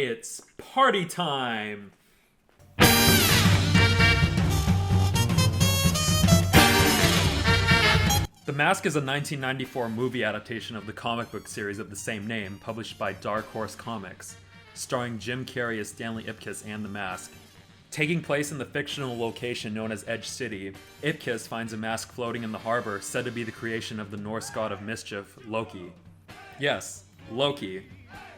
It's party time! The Mask is a 1994 movie adaptation of the comic book series of the same name, published by Dark Horse Comics, starring Jim Carrey as Stanley Ipkiss and the Mask. Taking place in the fictional location known as Edge City, Ipkiss finds a mask floating in the harbor said to be the creation of the Norse god of mischief, Loki. Yes, Loki.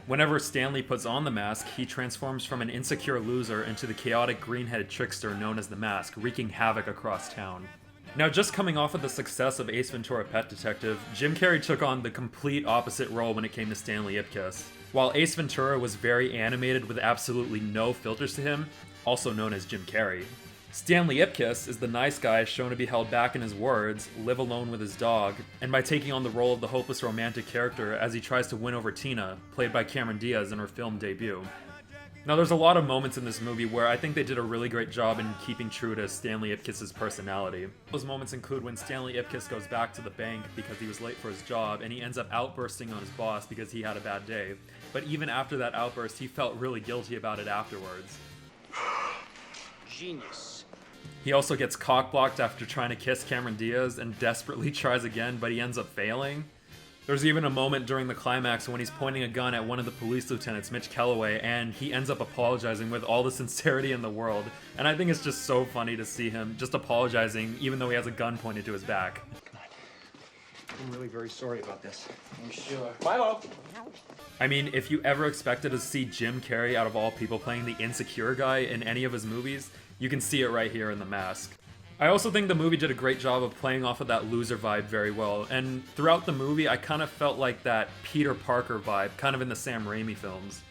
Whenever Stanley puts on the mask, he transforms from an insecure loser into the chaotic green-headed trickster known as the Mask, wreaking havoc across town. Now, just coming off of the success of Ace Ventura: Pet Detective, Jim Carrey took on the complete opposite role when it came to Stanley Ipkiss. While Ace Ventura was very animated with absolutely no filters to him, also known as Jim Carrey, Stanley Ipkiss is the nice guy shown to be held back in his words, live alone with his dog, and by taking on the role of the hopeless romantic character as he tries to win over Tina, played by Cameron Diaz in her film debut. Now, there's a lot of moments in this movie where I think they did a really great job in keeping true to Stanley Ipkiss's personality. Those moments include when Stanley Ipkiss goes back to the bank because he was late for his job, and he ends up outbursting on his boss because he had a bad day. But even after that outburst, he felt really guilty about it afterwards. Genius. He also gets cock-blocked after trying to kiss Cameron Diaz and desperately tries again, but he ends up failing. There's even a moment during the climax when he's pointing a gun at one of the police lieutenants, Mitch Kellaway, and he ends up apologizing with all the sincerity in the world. And I think it's just so funny to see him just apologizing even though he has a gun pointed to his back. I'm really very sorry about this. I'm sure. Milo! I mean, if you ever expected to see Jim Carrey, out of all people, playing the insecure guy in any of his movies, you can see it right here in The Mask. I also think the movie did a great job of playing off of that loser vibe very well, and throughout the movie I kind of felt like that Peter Parker vibe, kind of in the Sam Raimi films.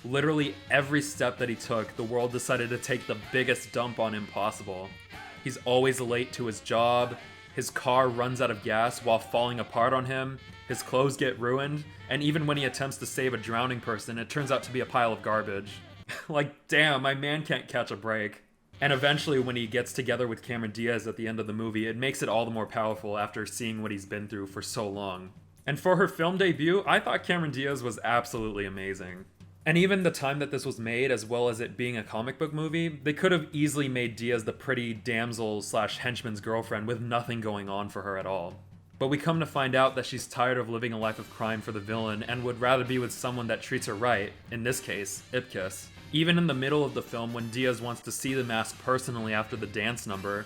Literally every step that he took, the world decided to take the biggest dump on him possible. He's always late to his job, his car runs out of gas while falling apart on him, his clothes get ruined, and even when he attempts to save a drowning person, it turns out to be a pile of garbage. Like, damn, my man can't catch a break. And eventually, when he gets together with Cameron Diaz at the end of the movie, it makes it all the more powerful after seeing what he's been through for so long. And for her film debut, I thought Cameron Diaz was absolutely amazing. And even the time that this was made, as well as it being a comic book movie, they could have easily made Diaz the pretty damsel/henchman's girlfriend with nothing going on for her at all. But we come to find out that she's tired of living a life of crime for the villain and would rather be with someone that treats her right, in this case, Ipkiss. Even in the middle of the film, when Diaz wants to see the Mask personally after the dance number,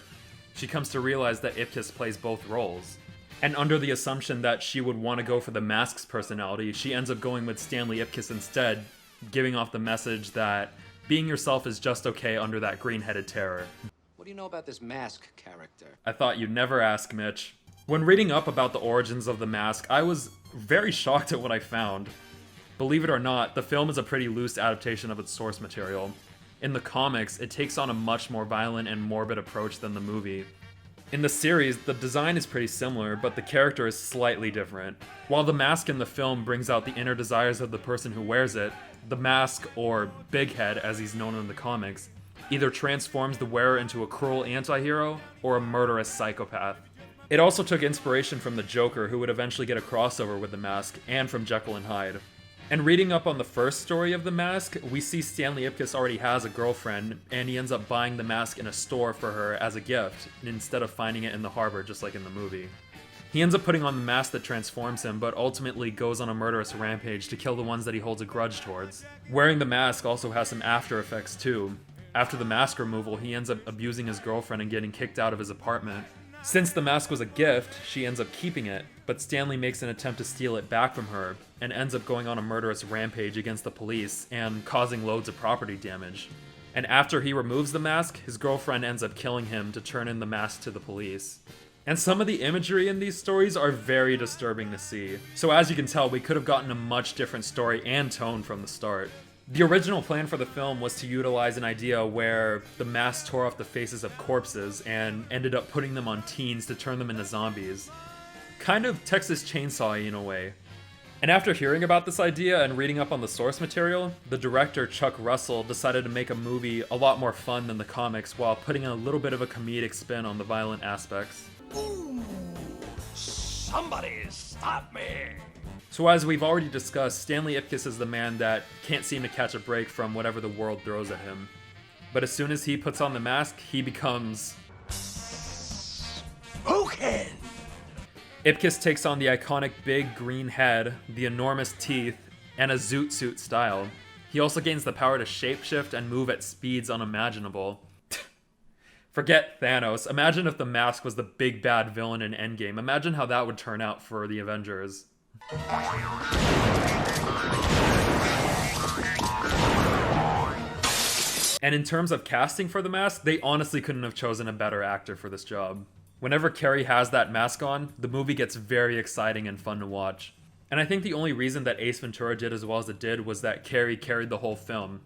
she comes to realize that Ipkiss plays both roles. And under the assumption that she would want to go for the Mask's personality, she ends up going with Stanley Ipkiss instead, giving off the message that being yourself is just okay under that green-headed terror. What do you know about this Mask character? I thought you'd never ask, Mitch. When reading up about the origins of the Mask, I was very shocked at what I found. Believe it or not, the film is a pretty loose adaptation of its source material. In the comics, it takes on a much more violent and morbid approach than the movie. In the series, the design is pretty similar, but the character is slightly different. While the mask in the film brings out the inner desires of the person who wears it, the Mask, or Big Head as he's known in the comics, either transforms the wearer into a cruel anti-hero or a murderous psychopath. It also took inspiration from the Joker, who would eventually get a crossover with the Mask, and from Jekyll and Hyde. And reading up on the first story of the Mask, we see Stanley Ipkiss already has a girlfriend, and he ends up buying the mask in a store for her as a gift, instead of finding it in the harbor just like in the movie. He ends up putting on the mask that transforms him, but ultimately goes on a murderous rampage to kill the ones that he holds a grudge towards. Wearing the mask also has some after effects too. After the mask removal, he ends up abusing his girlfriend and getting kicked out of his apartment. Since the mask was a gift, she ends up keeping it, but Stanley makes an attempt to steal it back from her, and ends up going on a murderous rampage against the police, and causing loads of property damage. And after he removes the mask, his girlfriend ends up killing him to turn in the mask to the police. And some of the imagery in these stories are very disturbing to see, so as you can tell, we could have gotten a much different story and tone from the start. The original plan for the film was to utilize an idea where the mask tore off the faces of corpses and ended up putting them on teens to turn them into zombies. Kind of Texas Chainsaw in a way. And after hearing about this idea and reading up on the source material, the director Chuck Russell decided to make a movie a lot more fun than the comics while putting a little bit of a comedic spin on the violent aspects. Ooh, somebody stop me! So as we've already discussed, Stanley Ipkiss is the man that can't seem to catch a break from whatever the world throws at him. But as soon as he puts on the mask, he becomes... SMOKIN! Ipkiss takes on the iconic big green head, the enormous teeth, and a zoot suit style. He also gains the power to shapeshift and move at speeds unimaginable. Forget Thanos. Imagine if the mask was the big bad villain in Endgame. Imagine how that would turn out for the Avengers. And in terms of casting for the mask, they honestly couldn't have chosen a better actor for this job. Whenever Carrey has that mask on, the movie gets very exciting and fun to watch. And I think the only reason that Ace Ventura did as well as it did was that Carrey carried the whole film.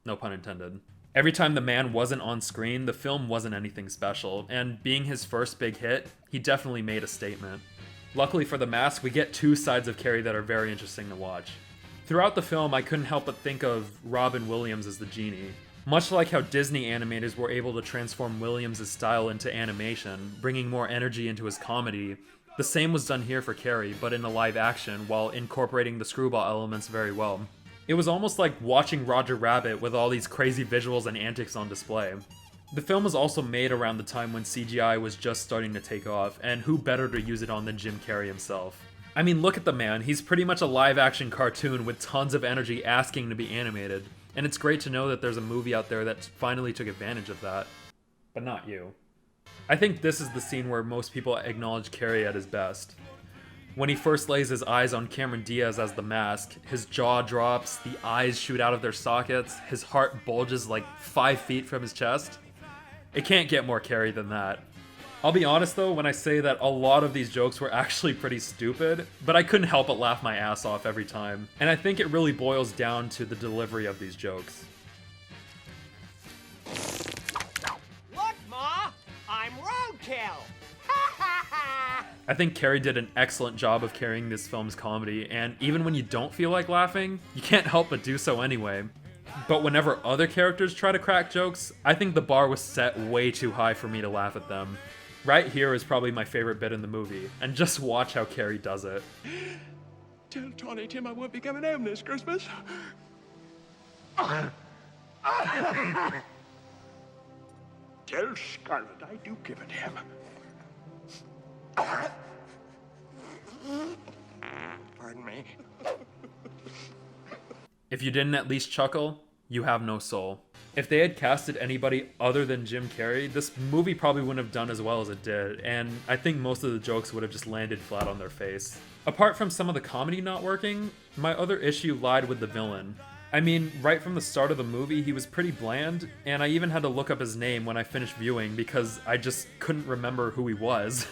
No pun intended. Every time the man wasn't on screen, the film wasn't anything special, and being his first big hit, he definitely made a statement. Luckily for the mask, we get two sides of Carrey that are very interesting to watch. Throughout the film, I couldn't help but think of Robin Williams as the genie. Much like how Disney animators were able to transform Williams' style into animation, bringing more energy into his comedy, the same was done here for Carrey, but in a live action, while incorporating the screwball elements very well. It was almost like watching Roger Rabbit with all these crazy visuals and antics on display. The film was also made around the time when CGI was just starting to take off, and who better to use it on than Jim Carrey himself. I mean, look at the man, he's pretty much a live-action cartoon with tons of energy asking to be animated, and it's great to know that there's a movie out there that finally took advantage of that. But not you. I think this is the scene where most people acknowledge Carrey at his best. When he first lays his eyes on Cameron Diaz as the mask, his jaw drops, the eyes shoot out of their sockets, his heart bulges like 5 feet from his chest. It can't get more Carrey than that. I'll be honest though when I say that a lot of these jokes were actually pretty stupid, but I couldn't help but laugh my ass off every time. And I think it really boils down to the delivery of these jokes. Look, Ma! I'm roadkill! I think Carrey did an excellent job of carrying this film's comedy, and even when you don't feel like laughing, you can't help but do so anyway. But whenever other characters try to crack jokes, I think the bar was set way too high for me to laugh at them. Right here is probably my favorite bit in the movie, and just watch how Carrey does it. Tell Tawny Tim I won't be coming home this Christmas. Tell Scarlett I do give a damn. Pardon me. If you didn't at least chuckle, you have no soul. If they had casted anybody other than Jim Carrey, this movie probably wouldn't have done as well as it did, and I think most of the jokes would have just landed flat on their face. Apart from some of the comedy not working, my other issue lied with the villain. I mean, right from the start of the movie, he was pretty bland, and I even had to look up his name when I finished viewing because I just couldn't remember who he was.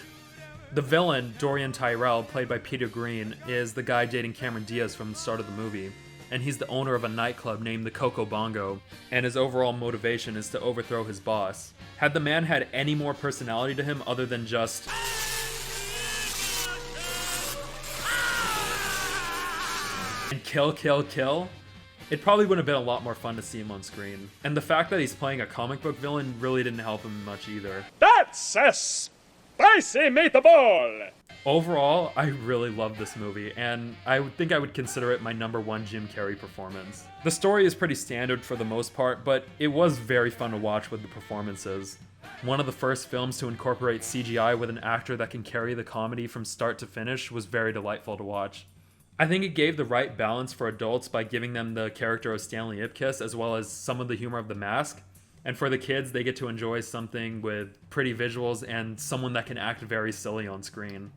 The villain, Dorian Tyrell, played by Peter Green, is the guy dating Cameron Diaz from the start of the movie, and he's the owner of a nightclub named the Coco Bongo, and his overall motivation is to overthrow his boss. Had the man had any more personality to him other than just and kill, kill, kill, it probably would have been a lot more fun to see him on screen. And the fact that he's playing a comic book villain really didn't help him much either. That's a spicy meatball! Overall, I really love this movie, and I think I would consider it my #1 Jim Carrey performance. The story is pretty standard for the most part, but it was very fun to watch with the performances. One of the first films to incorporate CGI with an actor that can carry the comedy from start to finish was very delightful to watch. I think it gave the right balance for adults by giving them the character of Stanley Ipkiss as well as some of the humor of the mask. And for the kids, they get to enjoy something with pretty visuals and someone that can act very silly on screen.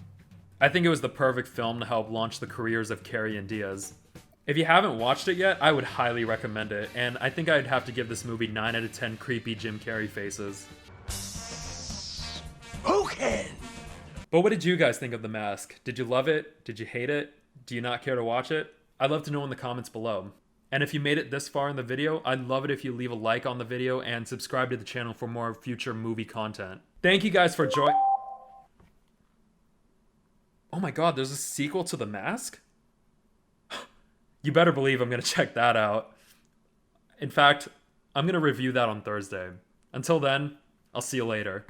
I think it was the perfect film to help launch the careers of Carrey and Diaz. If you haven't watched it yet, I would highly recommend it, and I think I'd have to give this movie 9 out of 10 creepy Jim Carrey faces. SMOKIN! But what did you guys think of The Mask? Did you love it? Did you hate it? Do you not care to watch it? I'd love to know in the comments below. And if you made it this far in the video, I'd love it if you leave a like on the video and subscribe to the channel for more future movie content. Thank you guys for joining. Oh my god, there's a sequel to The Mask? You better believe I'm gonna check that out. In fact, I'm gonna review that on Thursday. Until then, I'll see you later.